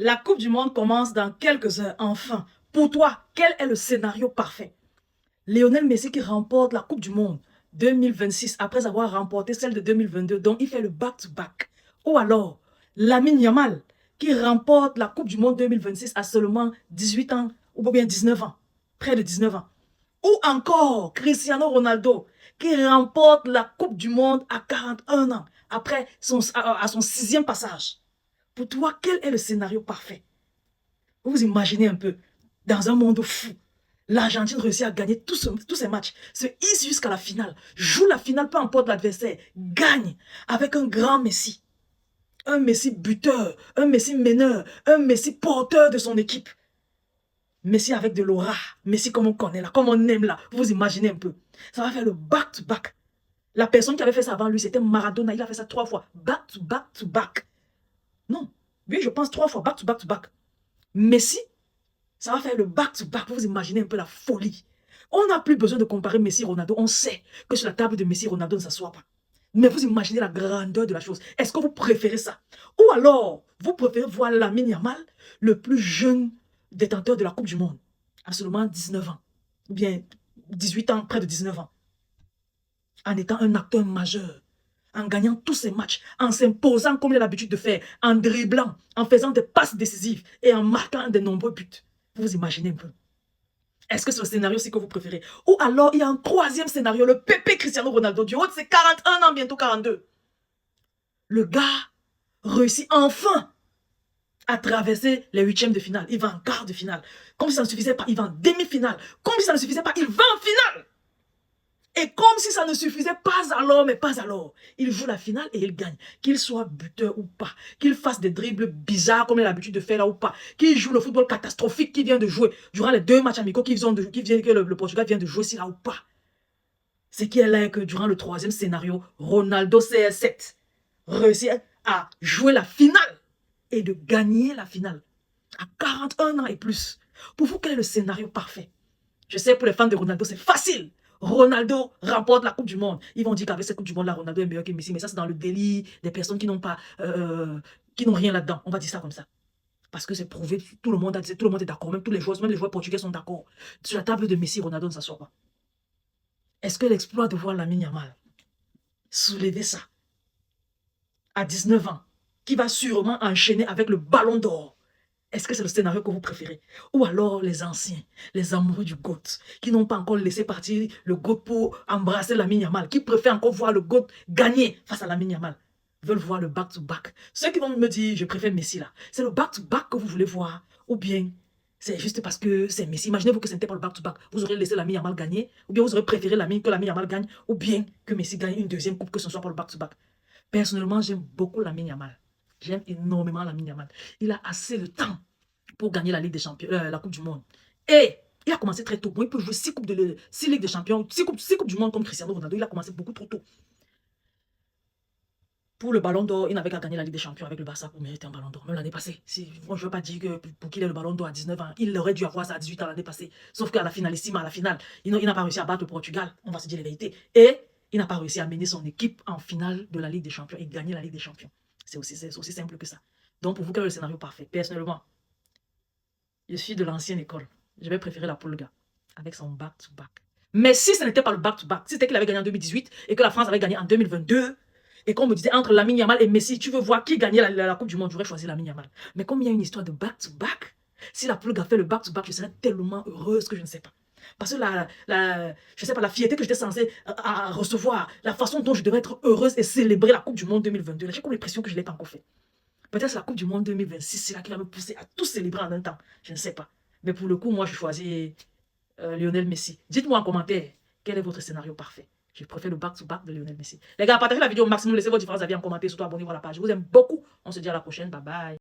La Coupe du Monde commence dans quelques heures, enfin. Pour toi, quel est le scénario parfait? Lionel Messi qui remporte la Coupe du Monde 2026 après avoir remporté celle de 2022, donc il fait le back-to-back. Ou alors, Lamine Yamal qui remporte la Coupe du Monde 2026 à seulement 18 ans ou bien 19 ans, près de 19 ans. Ou encore Cristiano Ronaldo qui remporte la Coupe du Monde à 41 ans après à son 6e passage. Pour toi, quel est le scénario parfait? Vous imaginez un peu, dans un monde fou, l'Argentine réussit à gagner tous ses matchs, se hisse jusqu'à la finale, joue la finale, peu importe l'adversaire, gagne avec un grand Messi. Un Messi buteur, un Messi meneur, un Messi porteur de son équipe. Messi avec de l'aura, Messi comme on connaît là, comme on aime là. Vous imaginez un peu. Ça va faire le back-to-back. La personne qui avait fait ça avant lui, c'était Maradona. Il a fait ça 3 fois. Back-to-back-to-back. Non. Oui, je pense 3 fois. Back-to-back-to-back. Messi, ça va faire le back-to-back. Vous imaginez un peu la folie. On n'a plus besoin de comparer Messi et Ronaldo. On sait que sur la table de Messi et Ronaldo ne s'assoit pas. Mais vous imaginez la grandeur de la chose. Est-ce que vous préférez ça? Ou alors, vous préférez voir Lamine Yamal, le plus jeune détenteur de la Coupe du Monde, à seulement 19 ans, ou bien 18 ans, près de 19 ans, en étant un acteur majeur, en gagnant tous ses matchs, en s'imposant comme il a l'habitude de faire, en dribblant, en faisant des passes décisives et en marquant de nombreux buts. Vous imaginez un peu. Est-ce que c'est le scénario-ci que vous préférez? Ou alors, il y a un troisième scénario, le pépé Cristiano Ronaldo, du haut de ses 41 ans, bientôt 42. Le gars réussit enfin à traverser les 8e de finale. Il va en quart de finale. Comme si ça ne suffisait pas, il va en demi-finale. Comme si ça ne suffisait pas, il va en finale. Et comme si ça ne suffisait pas alors, mais pas alors. Il joue la finale et il gagne. Qu'il soit buteur ou pas. Qu'il fasse des dribbles bizarres comme il a l'habitude de faire là ou pas. Qu'il joue le football catastrophique qu'il vient de jouer durant les 2 matchs amicaux que le Portugal vient de jouer ici là ou pas. C'est qui est là que durant le 3e scénario, Ronaldo CR7 réussit à jouer la finale et de gagner la finale à 41 ans et plus. Pour vous, quel est le scénario parfait? Je sais, pour les fans de Ronaldo, c'est facile. Ronaldo remporte la Coupe du Monde. Ils vont dire qu'avec cette Coupe du Monde-là, Ronaldo est meilleur que Messi. Mais ça, c'est dans le délit des personnes qui n'ont pas, qui n'ont rien là-dedans. On va dire ça comme ça. Parce que c'est prouvé, tout le monde est d'accord. Même les joueurs portugais sont d'accord. Sur la table de Messi, Ronaldo ne s'assoit pas. Est-ce que l'exploit de voir Lamine Yamal soulever ça à 19 ans, qui va sûrement enchaîner avec le ballon d'or, est-ce que c'est le scénario que vous préférez? Ou alors les anciens, les amoureux du GOAT, qui n'ont pas encore laissé partir le GOAT pour embrasser Lamine Yamal, qui préfèrent encore voir le GOAT gagner face à Lamine Yamal, veulent voir le back-to-back. Ceux qui vont me dire, je préfère Messi là, c'est le back-to-back que vous voulez voir, ou bien c'est juste parce que c'est Messi. Imaginez-vous que ce n'était pas le back-to-back. Vous aurez laissé Lamine Yamal gagner, ou bien vous aurez préféré que Lamine Yamal gagne, ou bien que Messi gagne une 2e coupe, que ce soit pour le back-to-back. Personnellement, j'aime beaucoup Lamine Yamal. J'aime énormément Lamine Yamal. Il a assez de temps pour gagner la Ligue des Champions, la Coupe du Monde. Et il a commencé très tôt. Bon, il peut jouer 6 Ligues des Champions, 6 coupes du Monde comme Cristiano Ronaldo. Il a commencé beaucoup trop tôt. Pour le Ballon d'Or, il n'avait qu'à gagner la Ligue des Champions avec le Barça pour mériter un Ballon d'Or. Même l'année passée. Moi, je ne veux pas dire que pour qu'il ait le Ballon d'Or à 19 ans, il aurait dû avoir ça à 18 ans l'année passée. Sauf qu'à la finalissime, à la finale, il n'a pas réussi à battre le Portugal. On va se dire la vérité. Et il n'a pas réussi à mener son équipe en finale de la Ligue des Champions et gagner la Ligue des Champions. C'est aussi simple que ça. Donc, pour vous, quel est le scénario parfait? Personnellement, je suis de l'ancienne école. Je vais préférer la Polga avec son back-to-back. Mais si ce n'était pas le back-to-back, si c'était qu'il avait gagné en 2018 et que la France avait gagné en 2022, et qu'on me disait entre Lamine Yamal et Messi, tu veux voir qui gagnait la Coupe du Monde, j'aurais choisi Lamine Yamal. Mais comme il y a une histoire de back-to-back, si la Polga fait le back-to-back, je serais tellement heureuse que je ne sais pas. Parce que je sais pas, la fierté que j'étais censée à recevoir, la façon dont je devrais être heureuse et célébrer la Coupe du Monde 2022, j'ai comme l'impression que je ne l'ai pas encore fait. Peut-être la Coupe du Monde 2026, c'est là qui va me pousser à tout célébrer en un temps. Je ne sais pas. Mais pour le coup, moi, je choisis Lionel Messi. Dites-moi en commentaire, quel est votre scénario parfait? Je préfère le back-to-back de Lionel Messi. Les gars, partagez la vidéo au maximum, laissez vos différents avis en commentaire, surtout abonnez-vous à la page. Je vous aime beaucoup. On se dit à la prochaine. Bye bye.